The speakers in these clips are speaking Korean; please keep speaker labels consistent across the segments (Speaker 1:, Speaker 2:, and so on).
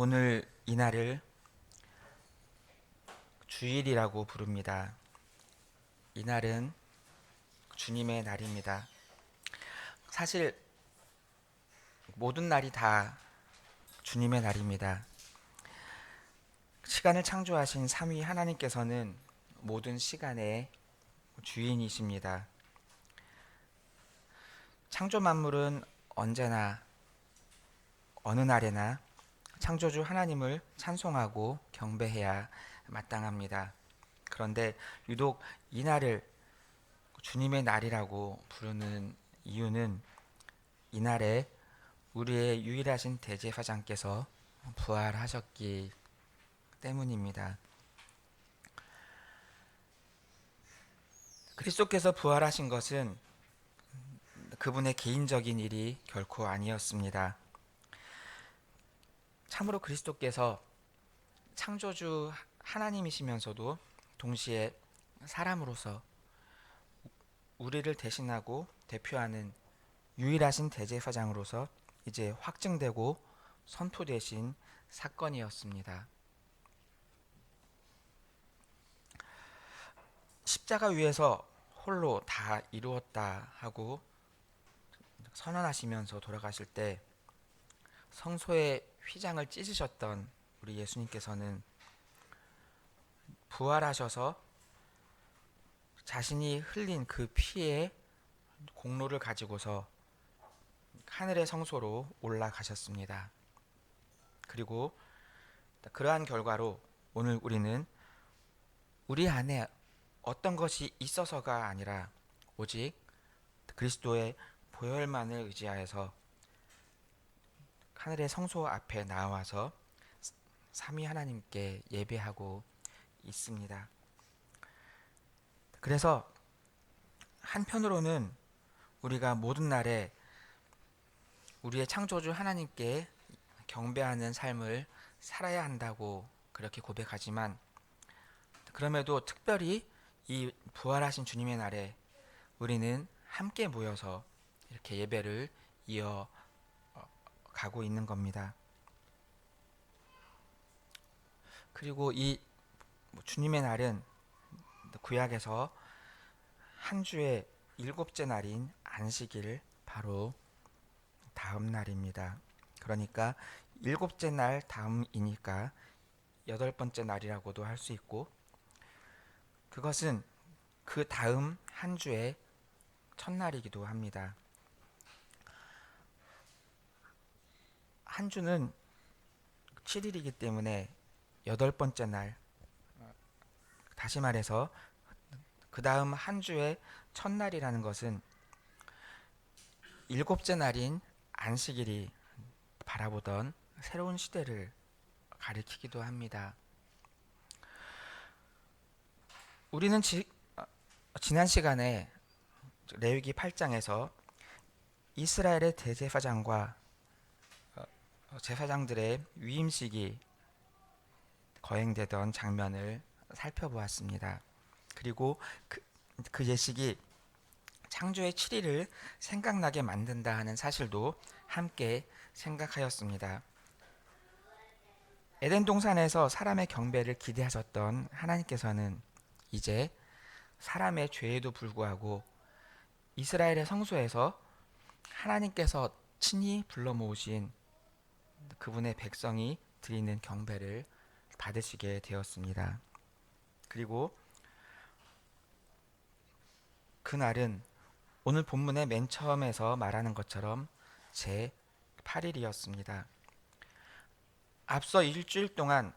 Speaker 1: 오늘 이날을 주일이라고 부릅니다. 이날은 주님의 날입니다. 사실 모든 날이 다 주님의 날입니다. 시간을 창조하신 삼위 하나님께서는 모든 시간의 주인이십니다. 창조 만물은 언제나 어느 날에나 창조주 하나님을 찬송하고 경배해야 마땅합니다. 그런데 유독 이 날을 주님의 날이라고 부르는 이유는 이날에 우리의 유일하신 대제사장께서 부활하셨기 때문입니다. 그리스도께서 부활하신 것은 그분의 개인적인 일이 결코 아니었습니다. 참으로 그리스도께서 창조주 하나님이시면서도 동시에 사람으로서 우리를 대신하고 대표하는 유일하신 대제사장으로서 이제 확증되고 선포되신 사건이었습니다. 십자가 위에서 홀로 다 이루었다 하고 선언하시면서 돌아가실 때 성소의 휘장을 찢으셨던 우리 예수님께서는 부활하셔서 자신이 흘린 그 피의 공로를 가지고서 하늘의 성소로 올라가셨습니다. 그리고 그러한 결과로 오늘 우리는 우리 안에 어떤 것이 있어서가 아니라 오직 그리스도의 보혈만을 의지하여서 하늘의 성소 앞에 나와서 삼위 하나님께 예배하고 있습니다. 그래서 한편으로는 우리가 모든 날에 우리의 창조주 하나님께 경배하는 삶을 살아야 한다고 그렇게 고백하지만, 그럼에도 특별히 이 부활하신 주님의 날에 우리는 함께 모여서 이렇게 예배를 이어가고 있는 겁니다. 그리고 이 주님의 날은 구약에서 한 주의 일곱째 날인 안식일 바로 다음 날입니다. 그러니까 일곱째 날 다음이니까 여덟 번째 날이라고도 할 수 있고, 그것은 그 다음 한 주의 첫날이기도 합니다. 한 주는 7일이기 때문에 여덟 번째 날, 다시 말해서 그 다음 한 주의 첫날이라는 것은 일곱째 날인 안식일이 바라보던 새로운 시대를 가리키기도 합니다. 우리는 지난 시간에 레위기 8장에서 이스라엘의 대제사장과 제사장들의 위임식이 거행되던 장면을 살펴보았습니다. 그리고 그 예식이 창조의 7일을 생각나게 만든다 하는 사실도 함께 생각하였습니다. 에덴 동산에서 사람의 경배를 기대하셨던 하나님께서는 이제 사람의 죄에도 불구하고 이스라엘의 성소에서 하나님께서 친히 불러 모으신 그분의 백성이 드리는 경배를 받으시게 되었습니다. 그리고 그날은 오늘 본문의 맨 처음에서 말하는 것처럼 제 8일이었습니다. 앞서 일주일 동안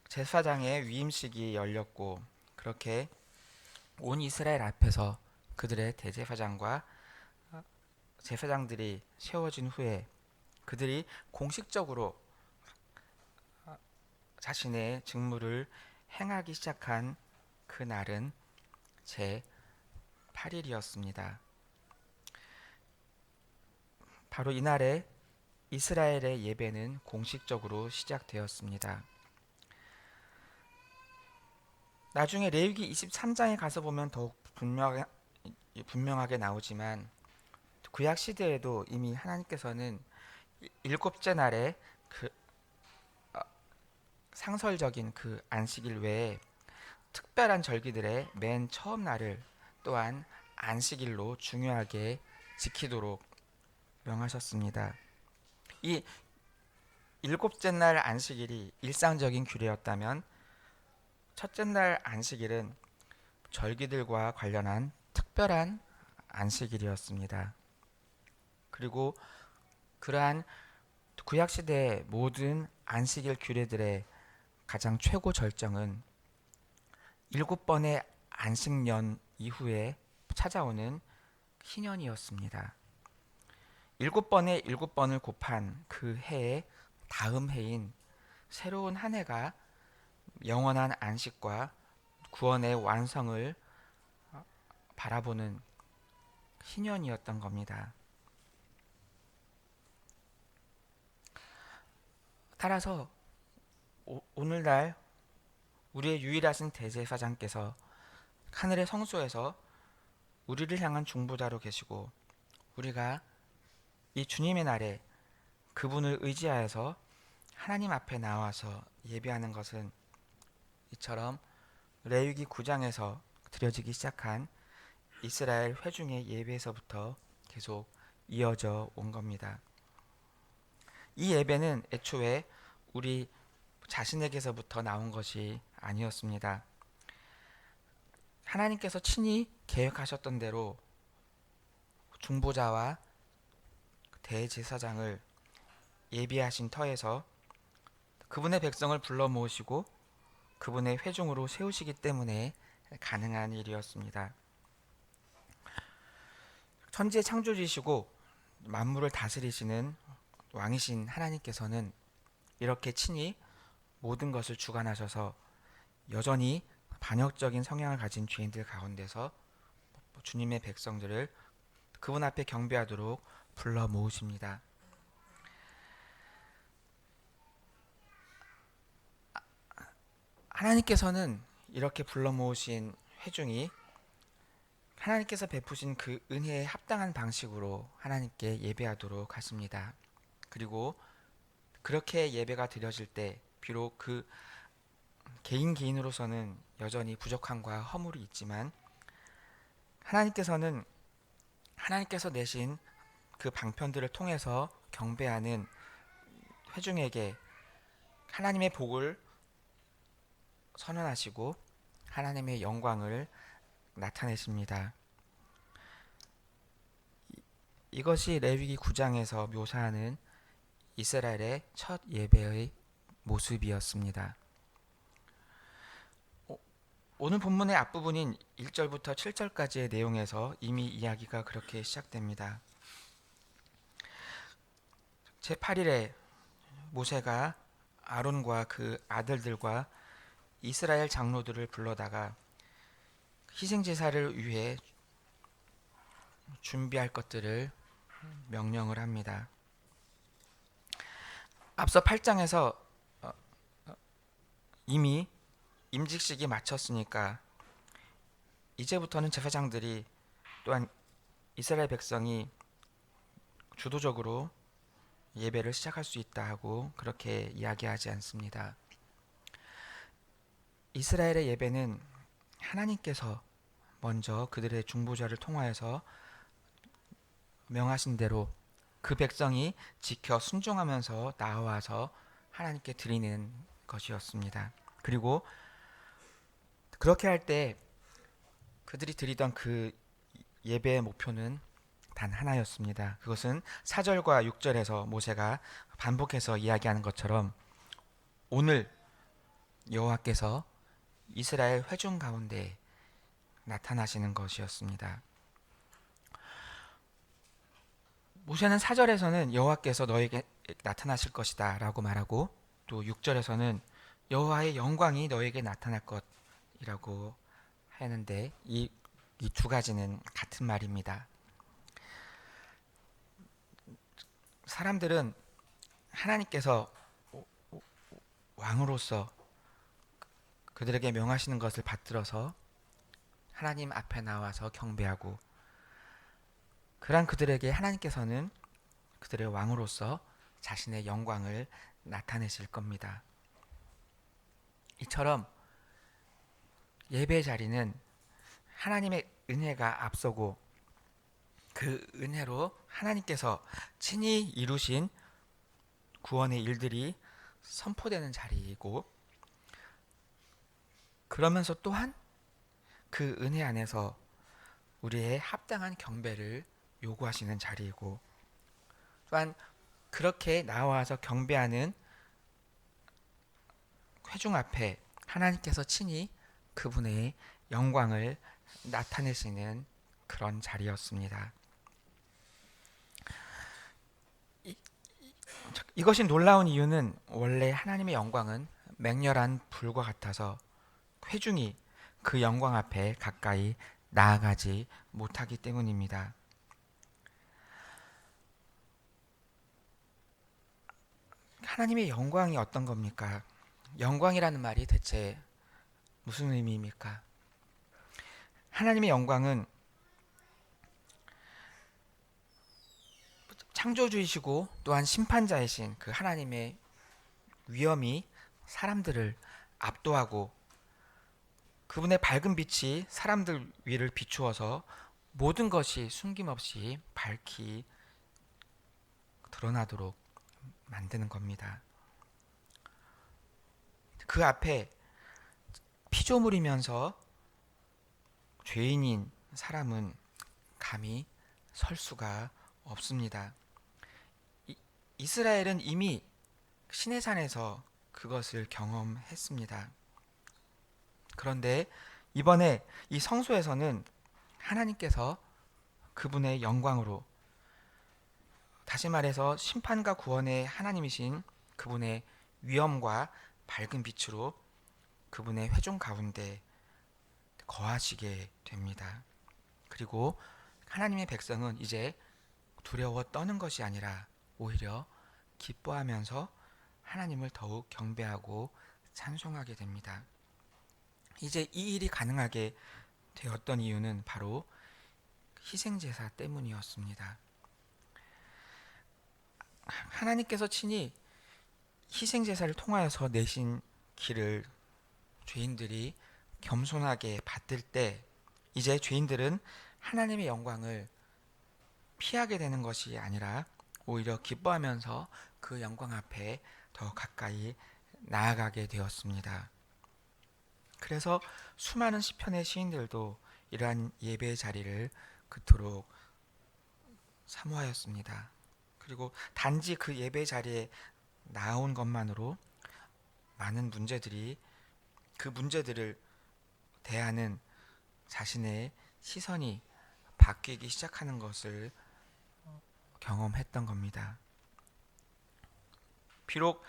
Speaker 1: 제사장의 위임식이 열렸고, 그렇게 온 이스라엘 앞에서 그들의 대제사장과 제사장들이 세워진 후에 그들이 공식적으로 자신의 직무를 행하기 시작한 그 날은 제 8일이었습니다. 바로 이날에 이스라엘의 예배는 공식적으로 시작되었습니다. 나중에 레위기 23장에 가서 보면 더욱 분명하게 나오지만, 구약 시대에도 이미 하나님께서는 일곱째 날에 상설적인 그 안식일 외에 특별한 절기들의 맨 처음 날을 또한 안식일로 중요하게 지키도록 명하셨습니다. 이 일곱째 날 안식일이 일상적인 규례였다면 첫째 날 안식일은 절기들과 관련한 특별한 안식일이었습니다. 그리고 그러한 구약시대의 모든 안식일 규례들의 가장 최고 절정은 7번의 안식년 이후에 찾아오는 희년이었습니다. 7번의 7번을 곱한 그 해의 다음 해인 새로운 한 해가 영원한 안식과 구원의 완성을 바라보는 희년이었던 겁니다. 따라서 오늘날 우리의 유일하신 대제사장께서 하늘의 성소에서 우리를 향한 중보자로 계시고 우리가 이 주님의 날에 그분을 의지하여서 하나님 앞에 나와서 예배하는 것은 이처럼 레위기 9장에서 드려지기 시작한 이스라엘 회중의 예배에서부터 계속 이어져 온 겁니다. 이 예배는 애초에 우리 자신에게서부터 나온 것이 아니었습니다. 하나님께서 친히 계획하셨던 대로 중보자와 대제사장을 예비하신 터에서 그분의 백성을 불러 모으시고 그분의 회중으로 세우시기 때문에 가능한 일이었습니다. 천지의 창조주이시고 만물을 다스리시는 왕이신 하나님께서는 이렇게 친히 모든 것을 주관하셔서 여전히 반역적인 성향을 가진 죄인들 가운데서 주님의 백성들을 그분 앞에 경배하도록 불러 모으십니다. 하나님께서는 이렇게 불러 모으신 회중이 하나님께서 베푸신 그 은혜에 합당한 방식으로 하나님께 예배하도록 하십니다. 그리고 그렇게 예배가 드려질 때 비록 그 개인으로서는 여전히 부족함과 허물이 있지만 하나님께서는 하나님께서 내신 그 방편들을 통해서 경배하는 회중에게 하나님의 복을 선언하시고 하나님의 영광을 나타내십니다. 이것이 레위기 9장에서 묘사하는 이스라엘의 첫 예배의 모습이었습니다. 오늘 본문의 앞부분인 1절부터 7절까지의 내용에서 이미 이야기가 그렇게 시작됩니다. 제8일에 모세가 아론과 그 아들들과 이스라엘 장로들을 불러다가 희생제사를 위해 준비할 것들을 명령을 합니다. 앞서 8장에서 이미 임직식이 마쳤으니까 이제부터는 제사장들이 또한 이스라엘 백성이 주도적으로 예배를 시작할 수 있다 하고 그렇게 이야기하지 않습니다. 이스라엘의 예배는 하나님께서 먼저 그들의 중보자를 통하여서 명하신 대로 그 백성이 지켜 순종하면서 나와서 하나님께 드리는 것이었습니다. 그리고 그렇게 할 때 그들이 드리던 그 예배의 목표는 단 하나였습니다. 그것은 4절과 6절에서 모세가 반복해서 이야기하는 것처럼 오늘 여호와께서 이스라엘 회중 가운데 나타나시는 것이었습니다. 모세는 4절에서는 여호와께서 너에게 나타나실 것이다 라고 말하고 또 6절에서는 여호와의 영광이 너에게 나타날 것이라고 하는데 이 두 가지는 같은 말입니다. 사람들은 하나님께서 왕으로서 그들에게 명하시는 것을 받들어서 하나님 앞에 나와서 경배하고 그러한 그들에게 하나님께서는 그들의 왕으로서 자신의 영광을 나타내실 겁니다. 이처럼 예배 자리는 하나님의 은혜가 앞서고 그 은혜로 하나님께서 친히 이루신 구원의 일들이 선포되는 자리이고, 그러면서 또한 그 은혜 안에서 우리의 합당한 경배를 요구하시는 자리이고, 또한 그렇게 나와서 경배하는 회중 앞에 하나님께서 친히 그분의 영광을 나타내시는 그런 자리였습니다. 이것이 놀라운 이유는 원래 하나님의 영광은 맹렬한 불과 같아서 회중이 그 영광 앞에 가까이 나아가지 못하기 때문입니다. 하나님의 영광이 어떤 겁니까? 영광이라는 말이 대체 무슨 의미입니까? 하나님의 영광은 창조주이시고 또한 심판자이신 그 하나님의 위엄이 사람들을 압도하고, 그분의 밝은 빛이 사람들 위를 비추어서 모든 것이 숨김없이 밝히 드러나도록 만드는 겁니다. 그 앞에 피조물이면서 죄인인 사람은 감히 설 수가 없습니다. 이스라엘은 이미 시내산에서 그것을 경험했습니다. 그런데 이번에 이 성소에서는 하나님께서 그분의 영광으로, 다시 말해서 심판과 구원의 하나님이신 그분의 위엄과 밝은 빛으로 그분의 회중 가운데 거하시게 됩니다. 그리고 하나님의 백성은 이제 두려워 떠는 것이 아니라 오히려 기뻐하면서 하나님을 더욱 경배하고 찬송하게 됩니다. 이제 이 일이 가능하게 되었던 이유는 바로 희생제사 때문이었습니다. 하나님께서 친히 희생제사를 통하여서 내신 길을 죄인들이 겸손하게 받들 때, 이제 죄인들은 하나님의 영광을 피하게 되는 것이 아니라 오히려 기뻐하면서 그 영광 앞에 더 가까이 나아가게 되었습니다. 그래서 수많은 시편의 시인들도 이러한 예배의 자리를 그토록 사모하였습니다. 그리고 단지 그 예배 자리에 나온 것만으로 많은 문제들이, 그 문제들을 대하는 자신의 시선이 바뀌기 시작하는 것을 경험했던 겁니다. 비록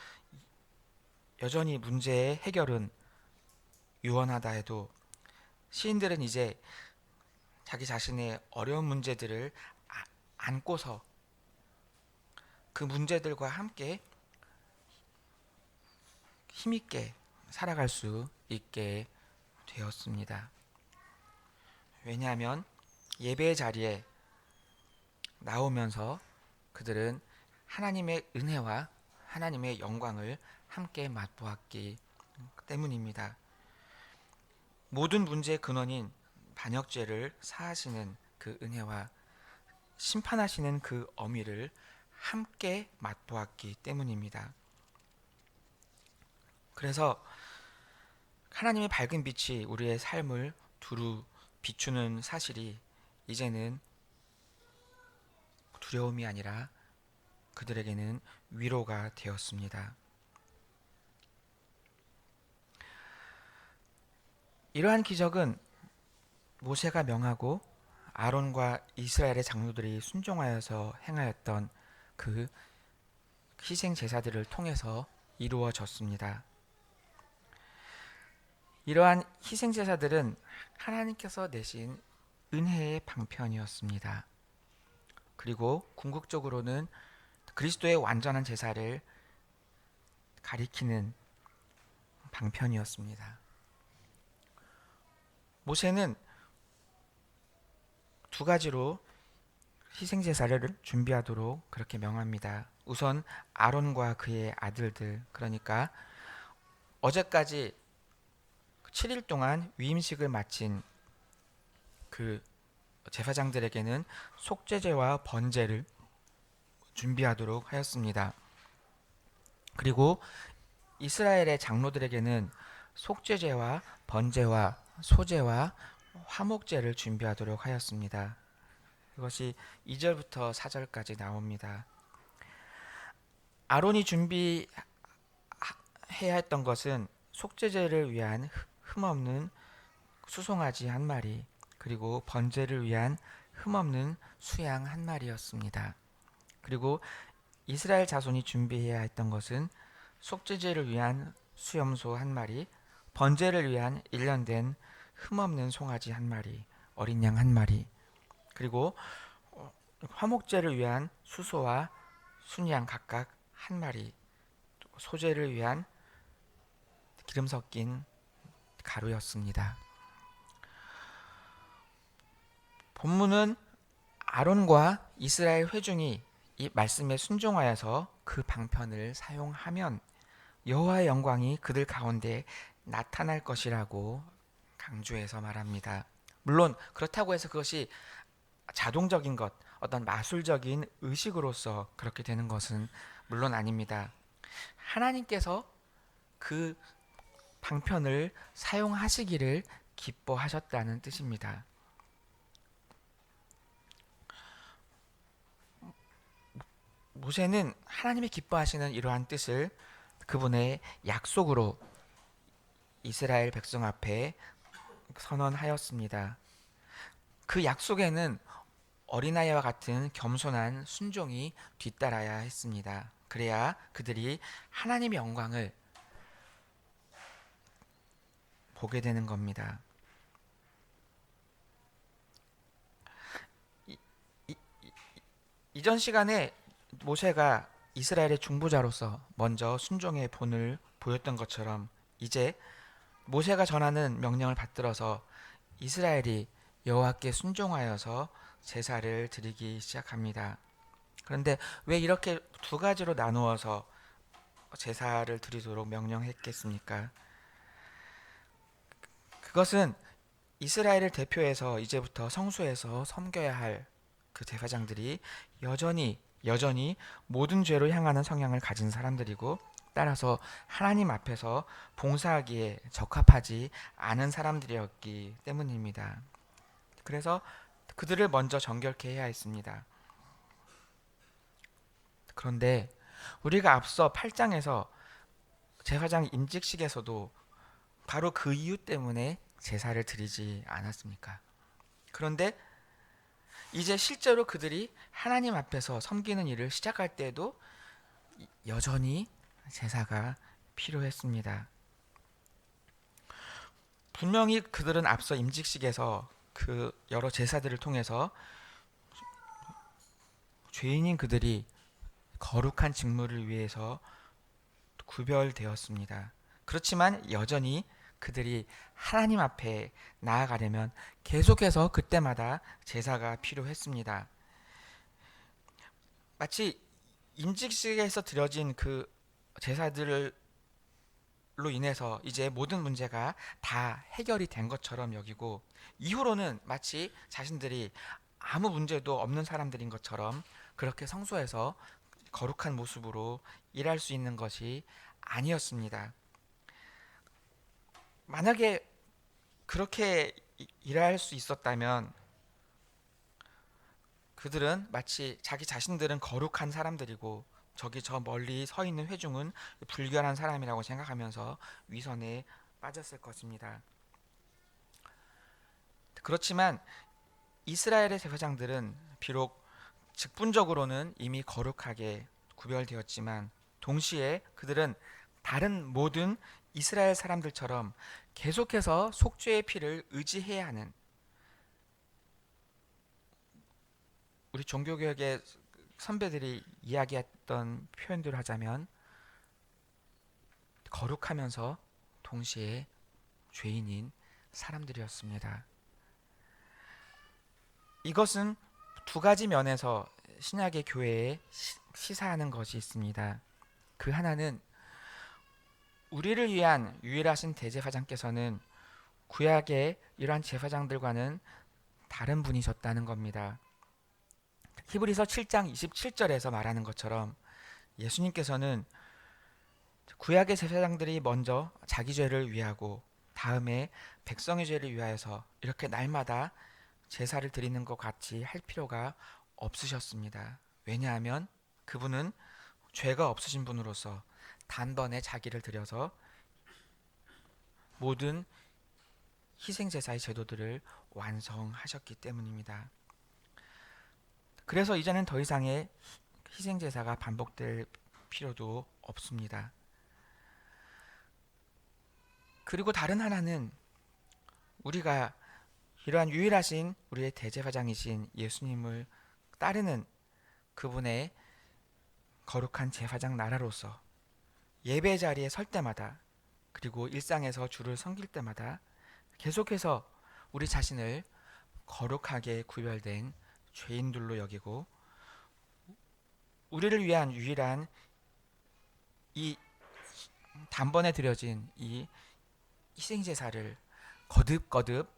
Speaker 1: 여전히 문제의 해결은 유언하다 해도 시인들은 이제 자기 자신의 어려운 문제들을 안고서 그 문제들과 함께 힘있게 살아갈 수 있게 되었습니다. 왜냐하면 예배의 자리에 나오면서 그들은 하나님의 은혜와 하나님의 영광을 함께 맛보았기 때문입니다. 모든 문제의 근원인 반역죄를 사하시는 그 은혜와 심판하시는 그 어미를 함께 맛보았기 때문입니다. 그래서 하나님의 밝은 빛이 우리의 삶을 두루 비추는 사실이 이제는 두려움이 아니라 그들에게는 위로가 되었습니다. 이러한 기적은 모세가 명하고 아론과 이스라엘의 장로들이 순종하여서 행하였던 그 희생 제사들을 통해서 이루어졌습니다. 이러한 희생 제사들은 하나님께서 내신 은혜의 방편이었습니다. 그리고 궁극적으로는 그리스도의 완전한 제사를 가리키는 방편이었습니다. 모세는 두 가지로 희생 제사를 준비하도록 그렇게 명합니다. 우선 아론과 그의 아들들, 그러니까 어제까지 7일 동안 위임식을 마친 그 제사장들에게는 속죄제와 번제를 준비하도록 하였습니다. 그리고 이스라엘의 장로들에게는 속죄제와 번제와 소제와 화목제를 준비하도록 하였습니다. 이것이 2절부터 4절까지 나옵니다. 아론이 준비해야 했던 것은 속죄제를 위한 흠없는 수송아지 한 마리, 그리고 번제를 위한 흠없는 수양 한 마리였습니다. 그리고 이스라엘 자손이 준비해야 했던 것은 속죄제를 위한 수염소 한 마리, 번제를 위한 1년 된 흠없는 송아지 한 마리, 어린 양 한 마리, 그리고 화목제를 위한 수소와 순양 각각 한 마리, 소제를 위한 기름 섞인 가루였습니다. 본문은 아론과 이스라엘 회중이 이 말씀에 순종하여서 그 방편을 사용하면 여호와의 영광이 그들 가운데 나타날 것이라고 강조해서 말합니다. 물론 그렇다고 해서 그것이 자동적인 것, 어떤 마술적인 의식으로서 그렇게 되는 것은 물론 아닙니다. 하나님께서 그 방편을 사용하시기를 기뻐하셨다는 뜻입니다. 모세는 하나님이 기뻐하시는 이러한 뜻을 그분의 약속으로 이스라엘 백성 앞에 선언하였습니다. 그 약속에는 어린아이와 같은 겸손한 순종이 뒤따라야 했습니다. 그래야 그들이 하나님의 영광을 보게 되는 겁니다. 이전 시간에 모세가 이스라엘의 중보자로서 먼저 순종의 본을 보였던 것처럼 이제 모세가 전하는 명령을 받들어서 이스라엘이 여호와께 순종하여서 제사를 드리기 시작합니다. 그런데 왜 이렇게 두 가지로 나누어서 제사를 드리도록 명령했겠습니까? 그것은 이스라엘을 대표해서 이제부터 성소에서 섬겨야 할 그 제사장들이 여전히 모든 죄로 향하는 성향을 가진 사람들이고, 따라서 하나님 앞에서 봉사하기에 적합하지 않은 사람들이었기 때문입니다. 그래서 그들을 먼저 정결케 해야 했습니다. 그런데 우리가 앞서 8장에서 제사장 임직식에서도 바로 그 이유 때문에 제사를 드리지 않았습니까? 그런데 이제 실제로 그들이 하나님 앞에서 섬기는 일을 시작할 때에도 여전히 제사가 필요했습니다. 분명히 그들은 앞서 임직식에서 그 여러 제사들을 통해서 죄인인 그들이 거룩한 직무를 위해서 구별되었습니다. 그렇지만 여전히 그들이 하나님 앞에 나아가려면 계속해서 그때마다 제사가 필요했습니다. 마치 임직식에서 드려진 그 제사들로 인해서 이제 모든 문제가 다 해결이 된 것처럼 여기고, 이후로는 마치 자신들이 아무 문제도 없는 사람들인 것처럼 그렇게 성소에서 거룩한 모습으로 일할 수 있는 것이 아니었습니다. 만약에 그렇게 일할 수 있었다면 그들은 마치 자기 자신들은 거룩한 사람들이고 저기 저 멀리 서 있는 회중은 불결한 사람이라고 생각하면서 위선에 빠졌을 것입니다. 그렇지만 이스라엘의 제사장들은 비록 직분적으로는 이미 거룩하게 구별되었지만 동시에 그들은 다른 모든 이스라엘 사람들처럼 계속해서 속죄의 피를 의지해야 하는, 우리 종교개혁의 선배들이 이야기했던 표현대로 하자면 거룩하면서 동시에 죄인인 사람들이었습니다. 이것은 두 가지 면에서 신약의 교회에 시사하는 것이 있습니다. 그 하나는 우리를 위한 유일하신 대제사장께서는 구약의 이러한 제사장들과는 다른 분이셨다는 겁니다. 히브리서 7장 27절에서 말하는 것처럼 예수님께서는 구약의 제사장들이 먼저 자기 죄를 위하고 다음에 백성의 죄를 위하여서 이렇게 날마다 제사를 드리는 것 같이 할 필요가 없으셨습니다. 왜냐하면 그분은 죄가 없으신 분으로서 단번에 자기를 들여서 모든 희생제사의 제도들을 완성하셨기 때문입니다. 그래서 이제는 더 이상의 희생제사가 반복될 필요도 없습니다. 그리고 다른 하나는 우리가 이러한 유일하신 우리의 대제사장이신 예수님을 따르는 그분의 거룩한 제사장 나라로서 예배 자리에 설 때마다 그리고 일상에서 주를 섬길 때마다 계속해서 우리 자신을 거룩하게 구별된 죄인들로 여기고 우리를 위한 유일한 이 단번에 드려진 이 희생제사를 거듭거듭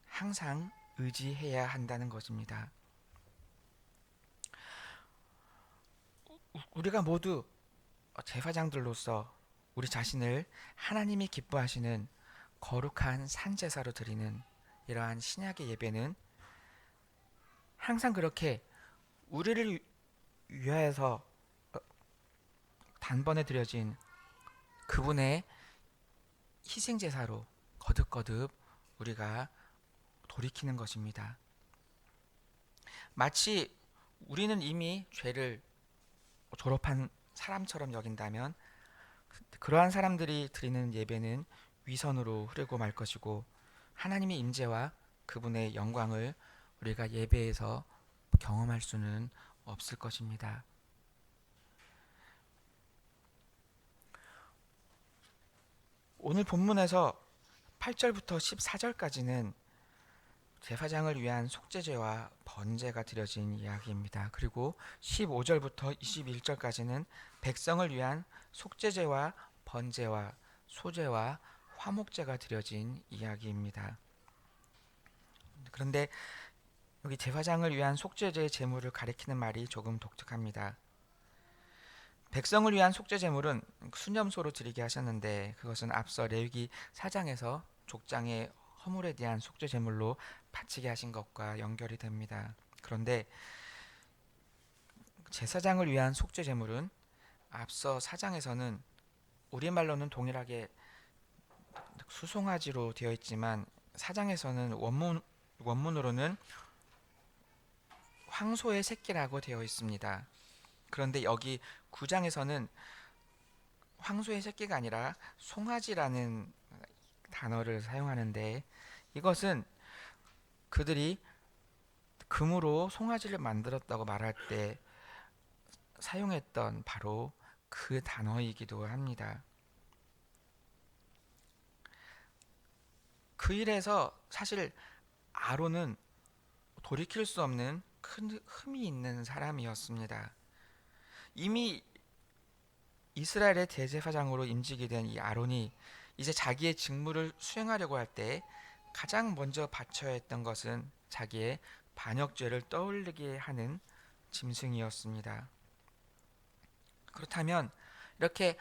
Speaker 1: 항상 의지해야 한다는 것입니다. 우리가 모두 제사장들로서 우리 자신을 하나님이 기뻐하시는 거룩한 산제사로 드리는 이러한 신약의 예배는 항상 그렇게 우리를 위하여서 단번에 드려진 그분의 희생제사로 거듭거듭 우리가 돌이키는 것입니다. 마치 우리는 이미 죄를 졸업한 사람처럼 여긴다면 그러한 사람들이 드리는 예배는 위선으로 흐르고 말 것이고 하나님의 임재와 그분의 영광을 우리가 예배에서 경험할 수는 없을 것입니다. 오늘 본문에서 8절부터 14절까지는 제사장을 위한 속죄제와 번제가 드려진 이야기입니다. 그리고 15절부터 21절까지는 백성을 위한 속죄제와 번제와 소제와 화목제가 드려진 이야기입니다. 그런데 여기 제사장을 위한 속죄제의 제물을 가리키는 말이 조금 독특합니다. 백성을 위한 속죄 제물은 수념소로 드리게 하셨는데 그것은 앞서 레위기 4장에서 족장의 허물에 대한 속죄 제물로 바치게 하신 것과 연결이 됩니다. 그런데 제사장을 위한 속죄 제물은 앞서 4장에서는 우리말로는 동일하게 수송아지로 되어 있지만 4장에서는 원문으로는 황소의 새끼라고 되어 있습니다. 그런데 여기 9장에서는 황소의 새끼가 아니라 송아지라는 단어를 사용하는데 이것은 그들이 금으로 송아지를 만들었다고 말할 때 사용했던 바로 그 단어이기도 합니다. 그 일에서 사실 아론은 돌이킬 수 없는 큰 흠이 있는 사람이었습니다. 이미 이스라엘의 대제사장으로 임직이 된 이 아론이 이제 자기의 직무를 수행하려고 할 때 가장 먼저 바쳐야 했던 것은 자기의 반역죄를 떠올리게 하는 짐승이었습니다. 그렇다면 이렇게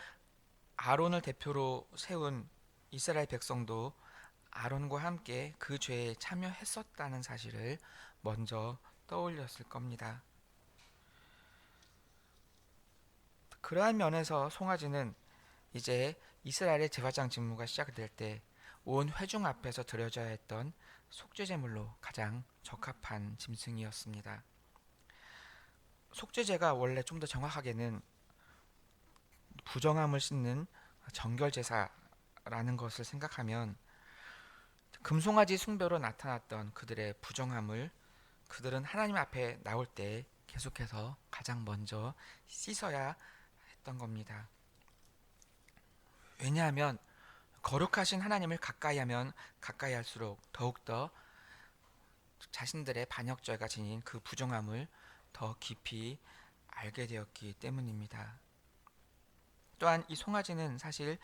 Speaker 1: 아론을 대표로 세운 이스라엘 백성도 아론과 함께 그 죄에 참여했었다는 사실을 먼저 떠올렸을 겁니다. 그러한 면에서 송아지는 이제 이스라엘의 제사장 직무가 시작될 때 온 회중 앞에서 드려져야 했던 속죄제물로 가장 적합한 짐승이었습니다. 속죄제가 원래 좀 더 정확하게는 부정함을 씻는 정결제사라는 것을 생각하면 금송아지 숭배로 나타났던 그들의 부정함을 그들은 하나님 앞에 나올 때 계속해서 가장 먼저 씻어야 했던 겁니다. 왜냐하면 거룩하신 하나님을 가까이 하면 가까이 할수록 더욱더 자신들의 반역죄가 지닌 그 부정함을 더 깊이 알게 되었기 때문입니다. 또한 이 송아지는 사실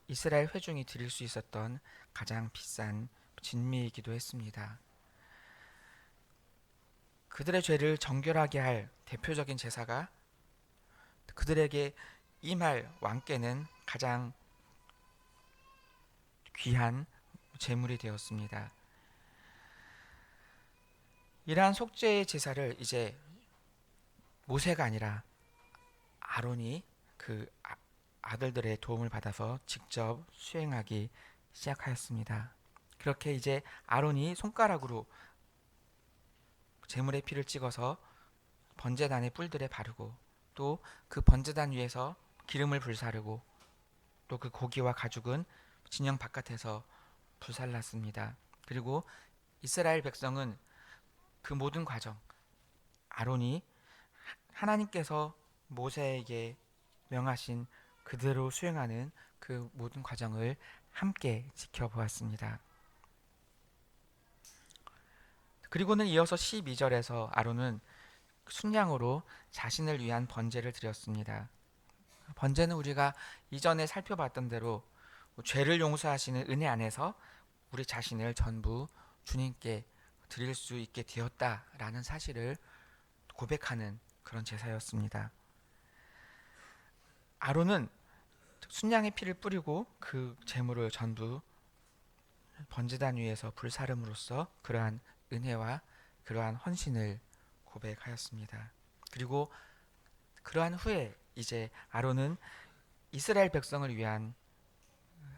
Speaker 1: 이스라엘 회중이 드릴 수 있었던 가장 비싼 진미이기도 했습니다. 그들의 죄를 정결하게 할 대표적인 제사가 그들에게 임할 왕께는 가장 귀한 제물이 되었습니다. 이러한 속죄의 제사를 이제 모세가 아니라 아론이 그 아들들의 도움을 받아서 직접 수행하기 시작하였습니다. 그렇게 이제 아론이 손가락으로 제물의 피를 찍어서 번제단의 뿔들에 바르고 또 그 번제단 위에서 기름을 불사르고 또 그 고기와 가죽은 진영 바깥에서 불살랐습니다. 그리고 이스라엘 백성은 그 모든 과정, 아론이 하나님께서 모세에게 명하신 그대로 수행하는 그 모든 과정을 함께 지켜보았습니다. 그리고는 이어서 12절에서 아론은 순양으로 자신을 위한 번제를 드렸습니다. 번제는 우리가 이전에 살펴봤던 대로 죄를 용서하시는 은혜 안에서 우리 자신을 전부 주님께 드릴 수 있게 되었다라는 사실을 고백하는 그런 제사였습니다. 아론은 순양의 피를 뿌리고 그 제물을 전부 번제단 위에서 불사름으로써 그러한 은혜와 그러한 헌신을 고백하였습니다. 그리고 그러한 후에 이제 아론은 이스라엘 백성을 위한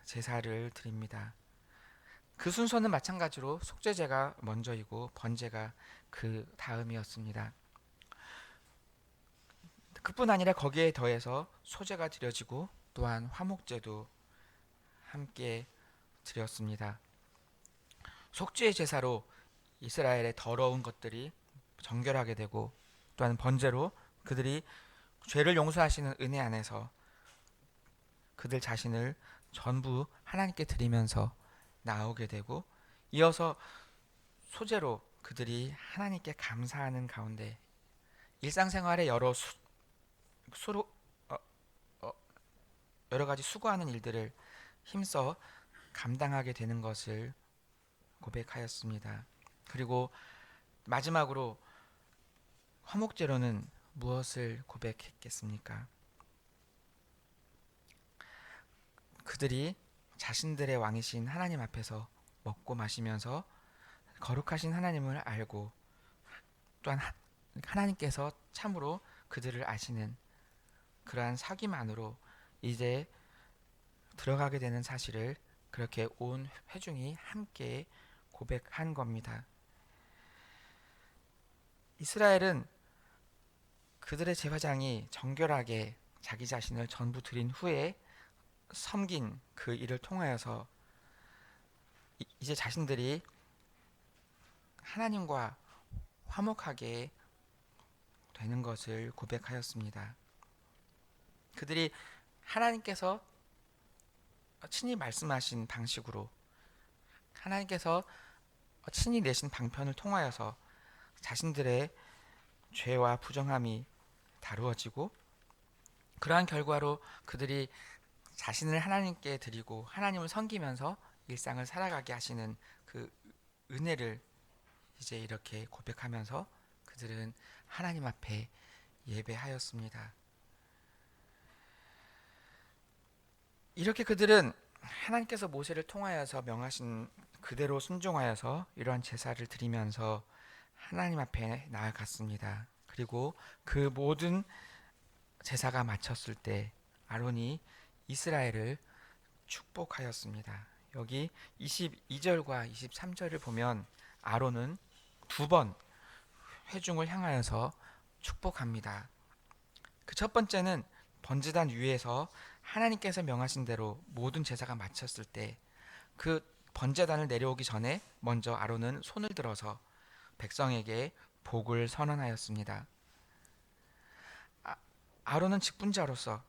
Speaker 1: 제사를 드립니다. 그 순서는 마찬가지로 속죄제가 먼저이고 번제가 그 다음이었습니다. 그뿐 아니라 거기에 더해서 소제가 드려지고 또한 화목제도 함께 드렸습니다. 속죄의 제사로 이스라엘의 더러운 것들이 정결하게 되고 또한 번제로 그들이 죄를 용서하시는 은혜 안에서 그들 자신을 전부 하나님께 드리면서 나오게 되고 이어서 소제로 그들이 하나님께 감사하는 가운데 일상생활의 수로, 어, 어, 여러 가지 수고하는 일들을 힘써 감당하게 되는 것을 고백하였습니다. 그리고 마지막으로 화목제로는 무엇을 고백했겠습니까? 그들이 자신들의 왕이신 하나님 앞에서 먹고 마시면서 거룩하신 하나님을 알고 또한 하나님께서 참으로 그들을 아시는 그러한 사귐 안으로 이제 들어가게 되는 사실을 그렇게 온 회중이 함께 고백한 겁니다. 이스라엘은 그들의 제사장이 정결하게 자기 자신을 전부 드린 후에 섬긴 그 일을 통하여서 이제 자신들이 하나님과 화목하게 되는 것을 고백하였습니다. 그들이 하나님께서 친히 말씀하신 방식으로 하나님께서 친히 내신 방편을 통하여서 자신들의 죄와 부정함이 다루어지고 그러한 결과로 그들이 자신을 하나님께 드리고 하나님을 섬기면서 일상을 살아가게 하시는 그 은혜를 이제 이렇게 고백하면서 그들은 하나님 앞에 예배하였습니다. 이렇게 그들은 하나님께서 모세를 통하여서 명하신 그대로 순종하여서 이러한 제사를 드리면서 하나님 앞에 나아갔습니다. 그리고 그 모든 제사가 마쳤을 때 아론이 이스라엘을 축복하였습니다. 여기 22절과 23절을 보면 아론은 두 번 회중을 향하여서 축복합니다. 그 첫 번째는 번제단 위에서 하나님께서 명하신 대로 모든 제사가 마쳤을 때 그 번제단을 내려오기 전에 먼저 아론은 손을 들어서 백성에게 복을 선언하였습니다. 아론은 직분자로서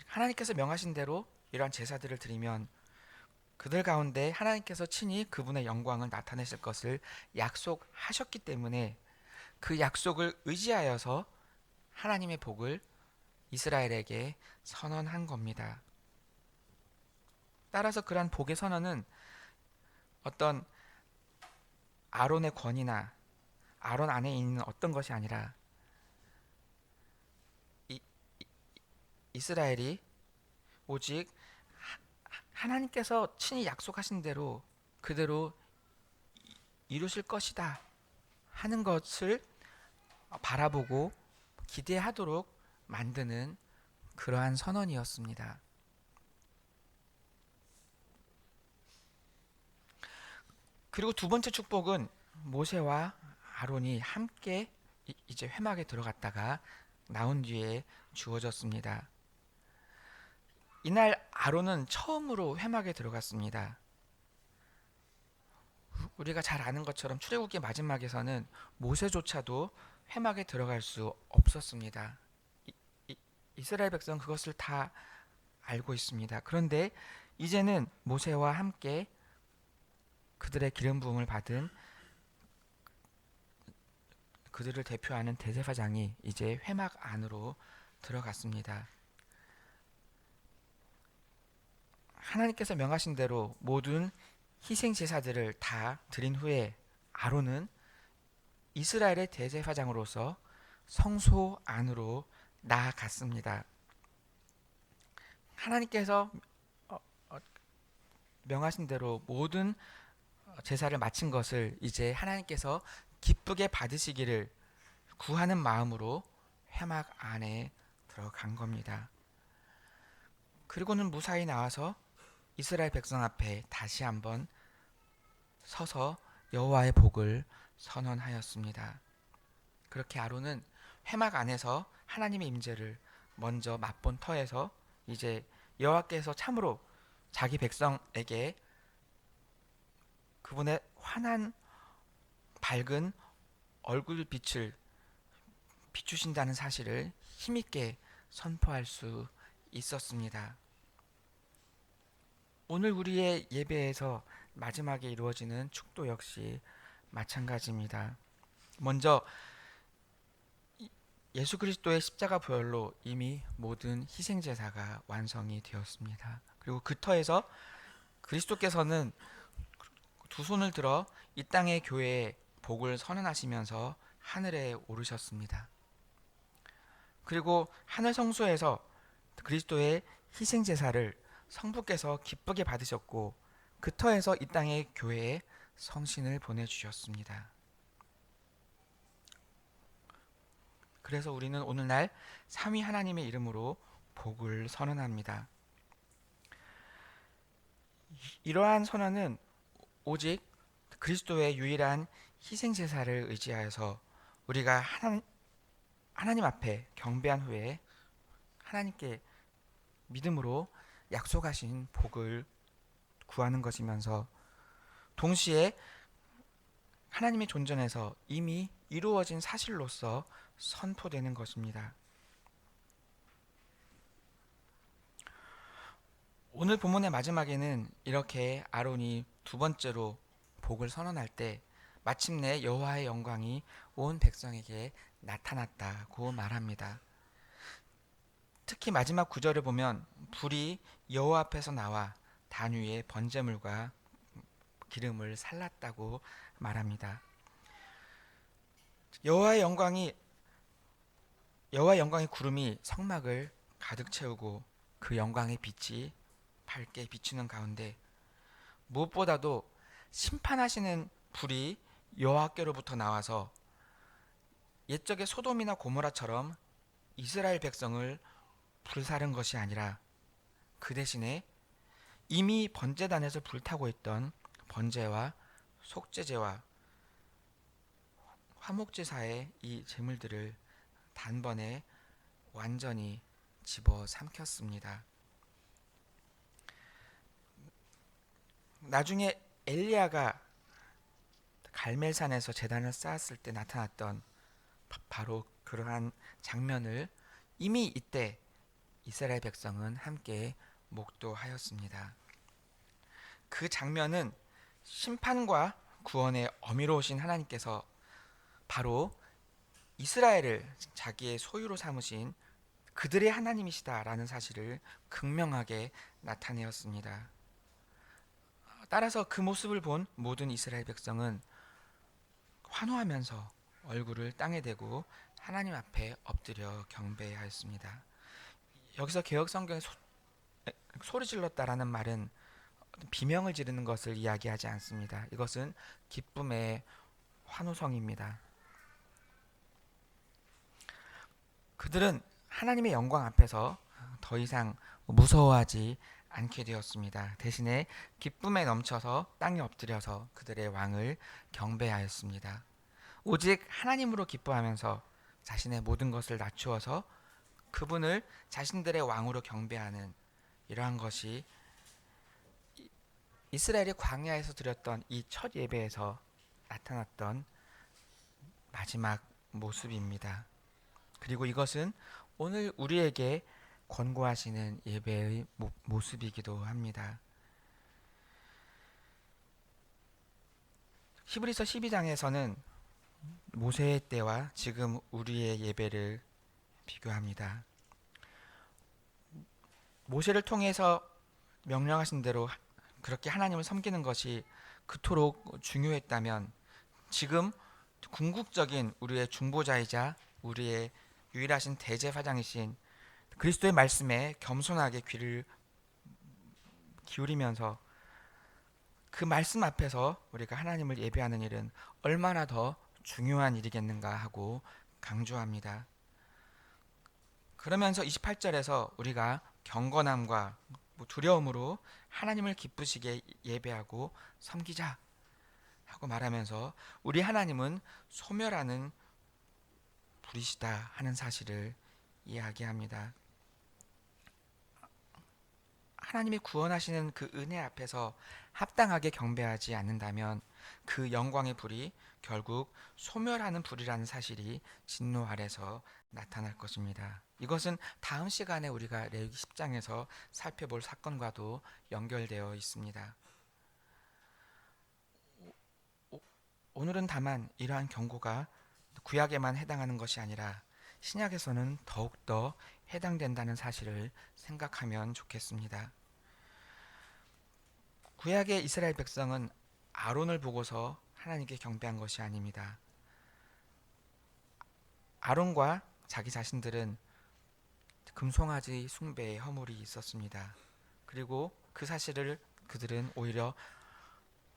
Speaker 1: 하나님께서 명하신 대로 이러한 제사들을 드리면 그들 가운데 하나님께서 친히 그분의 영광을 나타내실 것을 약속하셨기 때문에 그 약속을 의지하여서 하나님의 복을 이스라엘에게 선언한 겁니다. 따라서 그러한 복의 선언은 어떤 아론의 권위나 아론 안에 있는 어떤 것이 아니라 이, 이스라엘이 오직 하나님께서 친히 약속하신 대로 그대로 이루실 것이다 하는 것을 바라보고 기대하도록 만드는 그러한 선언이었습니다. 그리고 두 번째 축복은 모세와 아론이 함께 이제 회막에 들어갔다가 나온 뒤에 주어졌습니다. 이날 아론은 처음으로 회막에 들어갔습니다. 우리가 잘 아는 것처럼 출애굽기 마지막에서는 모세조차도 회막에 들어갈 수 없었습니다. 이스라엘 백성 그것을 다 알고 있습니다. 그런데 이제는 모세와 함께 그들의 기름 부음을 받은 그들을 대표하는 대제사장이 이제 회막 안으로 들어갔습니다. 하나님께서 명하신 대로 모든 희생 제사들을 다 드린 후에 아론은 이스라엘의 대제사장으로서 성소 안으로 나아갔습니다. 하나님께서 명하신 대로 모든 제사를 마친 것을 이제 하나님께서 기쁘게 받으시기를 구하는 마음으로 회막 안에 들어간 겁니다. 그리고는 무사히 나와서 이스라엘 백성 앞에 다시 한번 서서 여호와의 복을 선언하였습니다. 그렇게 아론은 회막 안에서 하나님의 임재를 먼저 맛본 터에서 이제 여호와께서 참으로 자기 백성에게 그분의 환한 밝은 얼굴빛을 비추신다는 사실을 힘있게 선포할 수 있었습니다. 오늘 우리의 예배에서 마지막에 이루어지는 축도 역시 마찬가지입니다. 먼저 예수 그리스도의 십자가 보혈로 이미 모든 희생 제사가 완성이 되었습니다. 그리고 그 터에서 그리스도께서는 두 손을 들어 이 땅의 교회에 복을 선언하시면서 하늘에 오르셨습니다. 그리고 하늘 성소에서 그리스도의 희생 제사를 성부께서 기쁘게 받으셨고 그 터에서 이 땅의 교회에 성신을 보내주셨습니다. 그래서 우리는 오늘날 삼위 하나님의 이름으로 복을 선언합니다. 이러한 선언은 오직 그리스도의 유일한 희생 제사를 의지하여서 우리가 하나님 앞에 경배한 후에 하나님께 믿음으로 약속하신 복을 구하는 것이면서 동시에 하나님의 존전에서 이미 이루어진 사실로서 선포되는 것입니다. 오늘 본문의 마지막에는 이렇게 아론이 두 번째로 복을 선언할 때 마침내 여호와의 영광이 온 백성에게 나타났다고 말합니다. 특히 마지막 구절을 보면 불이 여호와 앞에서 나와 단 위에 번제물과 기름을 살랐다고 말합니다. 여호와의 영광의 구름이 성막을 가득 채우고 그 영광의 빛이 밝게 비추는 가운데 무엇보다도 심판하시는 불이 여호와께로부터 나와서 옛적의 소돔이나 고모라처럼 이스라엘 백성을 불사른 것이 아니라 그 대신에 이미 번제단에서 불타고 있던 번제와 속죄제와 화목제사의 이 제물들을 단번에 완전히 집어삼켰습니다. 나중에 엘리야가 갈멜산에서 제단을 쌓았을 때 나타났던 바로 그러한 장면을 이미 이때 이스라엘 백성은 함께 목도하였습니다. 그 장면은 심판과 구원의 어미로우신 하나님께서 바로 이스라엘을 자기의 소유로 삼으신 그들의 하나님이시다라는 사실을 극명하게 나타내었습니다. 따라서 그 모습을 본 모든 이스라엘 백성은 환호하면서 얼굴을 땅에 대고 하나님 앞에 엎드려 경배하였습니다. 여기서 개역 성경에 소리 질렀다라는 말은 비명을 지르는 것을 이야기하지 않습니다. 이것은 기쁨의 환호성입니다. 그들은 하나님의 영광 앞에서 더 이상 무서워하지 않게 되었습니다. 대신에 기쁨에 넘쳐서 땅에 엎드려서 그들의 왕을 경배하였습니다. 오직 하나님으로 기뻐하면서 자신의 모든 것을 낮추어서 그분을 자신들의 왕으로 경배하는 이러한 것이 이스라엘이 광야에서 드렸던 이 첫 예배에서 나타났던 마지막 모습입니다. 그리고 이것은 오늘 우리에게 권고하시는 예배의 모습이기도 합니다. 히브리서 12장에서는 모세의 때와 지금 우리의 예배를 비교합니다. 모세를 통해서 명령하신 대로 그렇게 하나님을 섬기는 것이 그토록 중요했다면 지금 궁극적인 우리의 중보자이자 우리의 유일하신 대제사장이신 그리스도의 말씀에 겸손하게 귀를 기울이면서 그 말씀 앞에서 우리가 하나님을 예배하는 일은 얼마나 더 중요한 일이겠는가 하고 강조합니다. 그러면서 28절에서 우리가 경건함과 두려움으로 하나님을 기쁘시게 예배하고 섬기자 하고 말하면서 우리 하나님은 소멸하는 불이시다 하는 사실을 이야기합니다. 하나님이 구원하시는 그 은혜 앞에서 합당하게 경배하지 않는다면 그 영광의 불이 결국 소멸하는 불이라는 사실이 진노 아래서 나타날 것입니다. 이것은 다음 시간에 우리가 레위기 10장에서 살펴볼 사건과도 연결되어 있습니다. 오늘은 다만 이러한 경고가 구약에만 해당하는 것이 아니라 신약에서는 더욱더 해당된다는 사실을 생각하면 좋겠습니다. 구약의 이스라엘 백성은 아론을 보고서 하나님께 경배한 것이 아닙니다. 아론과 자기 자신들은 금송아지 숭배의 허물이 있었습니다. 그리고 그 사실을 그들은 오히려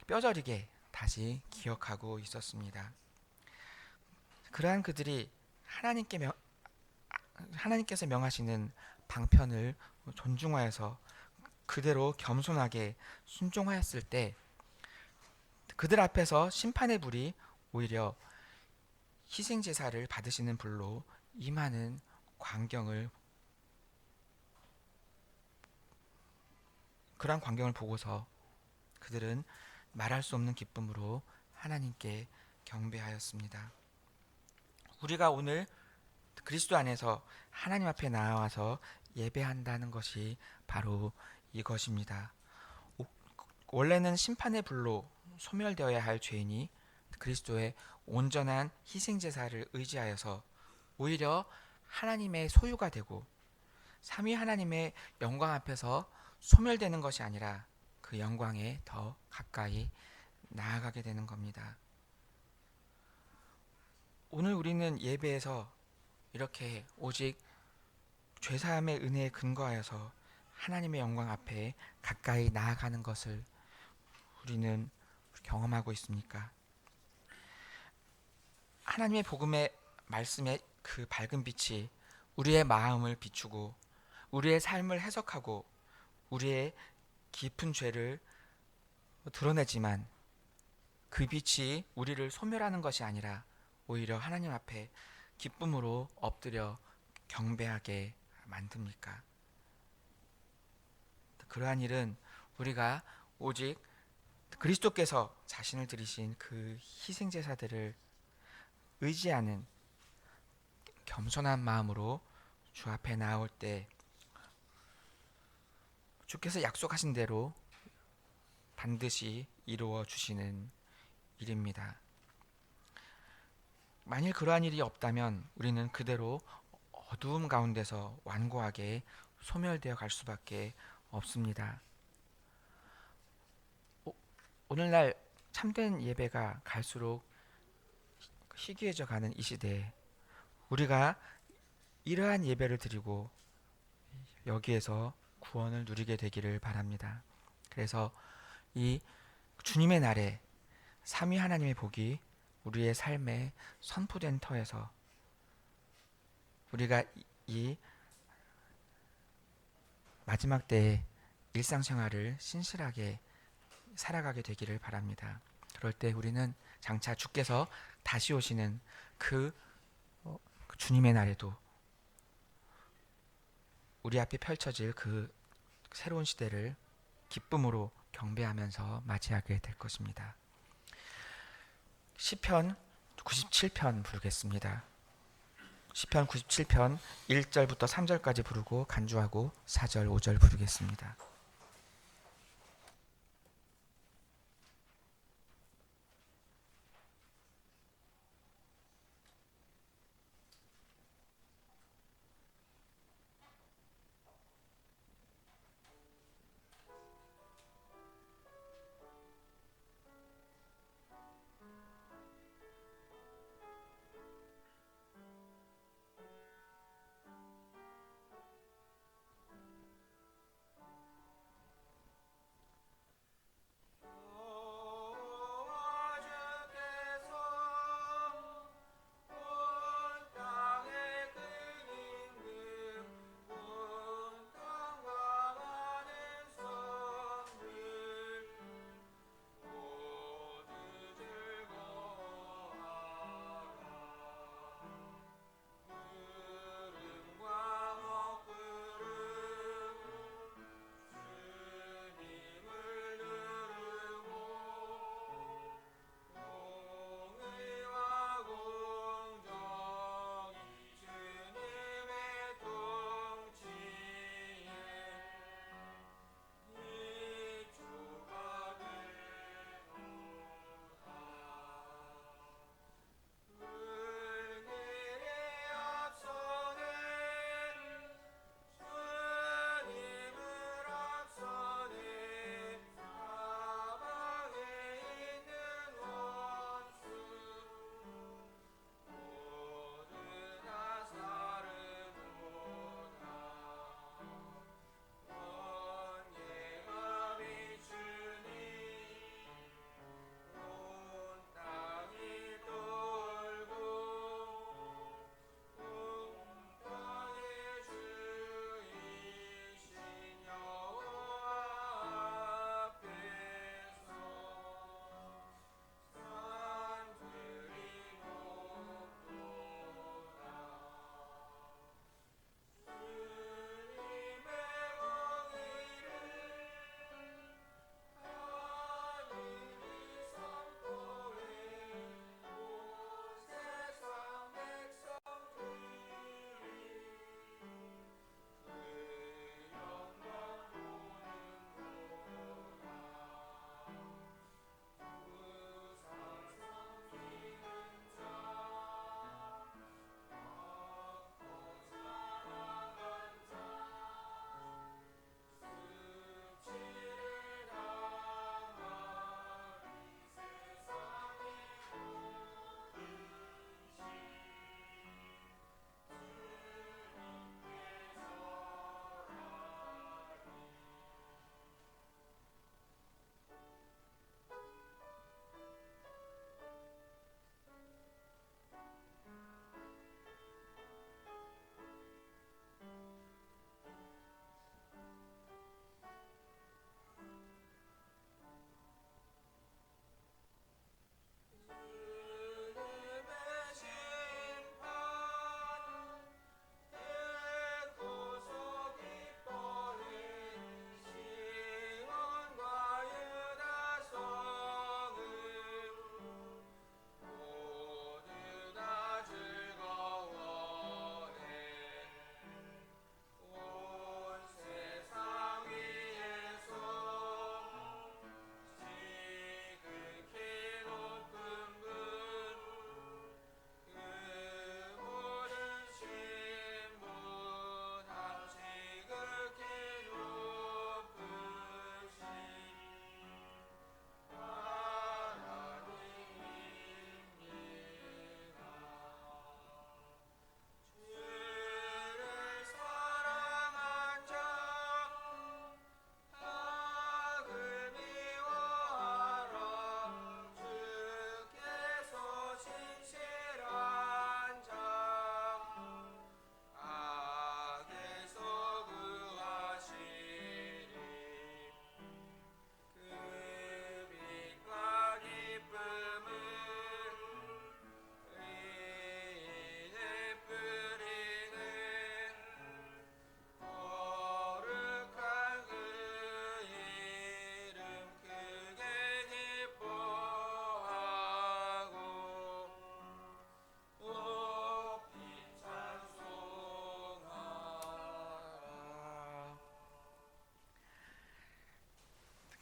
Speaker 1: 뼈저리게 다시 기억하고 있었습니다. 그러한 그들이 하나님께서 명하시는 방편을 존중하여서 그대로 겸손하게 순종하였을 때 그들 앞에서 심판의 불이 오히려 희생 제사를 받으시는 불로 임하는 그러한 광경을 보고서 그들은 말할 수 없는 기쁨으로 하나님께 경배하였습니다. 우리가 오늘 그리스도 안에서 하나님 앞에 나와서 예배한다는 것이 바로 이것입니다. 원래는 심판의 불로 소멸되어야 할 죄인이 그리스도의 온전한 희생 제사를 의지하여서 오히려 하나님의 소유가 되고 삼위 하나님의 영광 앞에서 소멸되는 것이 아니라 그 영광에 더 가까이 나아가게 되는 겁니다. 오늘 우리는 예배에서 이렇게 오직 죄사함의 은혜에 근거하여서 하나님의 영광 앞에 가까이 나아가는 것을 우리는 경험하고 있습니까? 하나님의 복음의 말씀의 그 밝은 빛이 우리의 마음을 비추고 우리의 삶을 해석하고 우리의 깊은 죄를 드러내지만 그 빛이 우리를 소멸하는 것이 아니라 오히려 하나님 앞에 기쁨으로 엎드려 경배하게 만듭니까? 그러한 일은 우리가 오직 그리스도께서 자신을 드리신 그 희생 제사들을 의지하는 겸손한 마음으로 주 앞에 나올 때 주께서 약속하신 대로 반드시 이루어 주시는 일입니다. 만일 그러한 일이 없다면 우리는 그대로 어두움 가운데서 완고하게 소멸되어 갈 수밖에 없습니다. 오늘날 참된 예배가 갈수록 희귀해져 가는 이 시대에 우리가 이러한 예배를 드리고 여기에서 구원을 누리게 되기를 바랍니다. 그래서 이 주님의 날에 삼위 하나님의 복이 우리의 삶에 선포된 터에서 우리가 이 마지막 때에 일상생활을 신실하게 살아가게 되기를 바랍니다. 그럴 때 우리는 장차 주께서 다시 오시는 그 주님의 날에도 우리 앞에 펼쳐질 그 새로운 시대를 기쁨으로 경배하면서 맞이하게 될 것입니다. 시편 97편 부르겠습니다. 시편 97편 1절부터 3절까지 부르고 간주하고 4절 5절 부르겠습니다.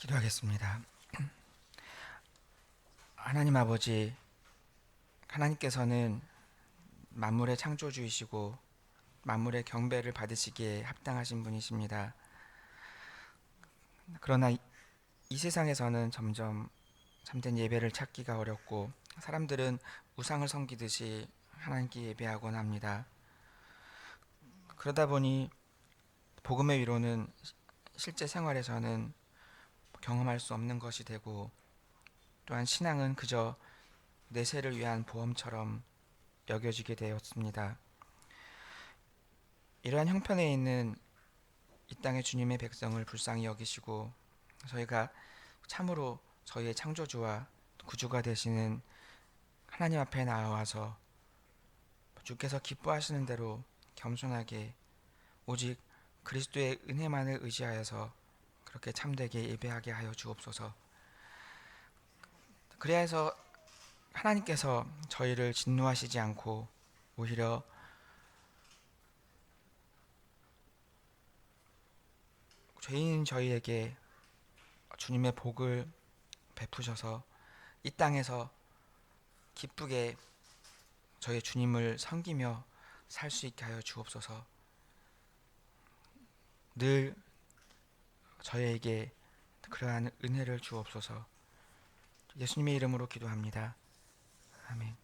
Speaker 1: 기도하겠습니다. 하나님 아버지, 하나님께서는 만물의 창조주이시고 만물의 경배를 받으시기에 합당하신 분이십니다. 그러나 이 세상에서는 점점 참된 예배를 찾기가 어렵고 사람들은 우상을 섬기듯이 하나님께 예배하곤 합니다. 그러다 보니 복음의 위로는 실제 생활에서는 경험할 수 없는 것이 되고, 또한 신앙은 그저 내세를 위한 보험처럼 여겨지게 되었습니다. 이러한 형편에 있는 이 땅의 주님의 백성을 불쌍히 여기시고 저희가 참으로 저희의 창조주와 구주가 되시는 하나님 앞에 나와서 주께서 기뻐하시는 대로 겸손하게 오직 그리스도의 은혜만을 의지하여서 그렇게 참되게 예배하게 하여 주옵소서. 그래야 해서 하나님께서 저희를 진노하시지 않고 오히려 죄인인 저희에게 주님의 복을 베푸셔서 이 땅에서 기쁘게 저희 주님을 섬기며 살 수 있게 하여 주옵소서. 늘 저희에게 그러한 은혜를 주옵소서. 예수님의 이름으로 기도합니다. 아멘.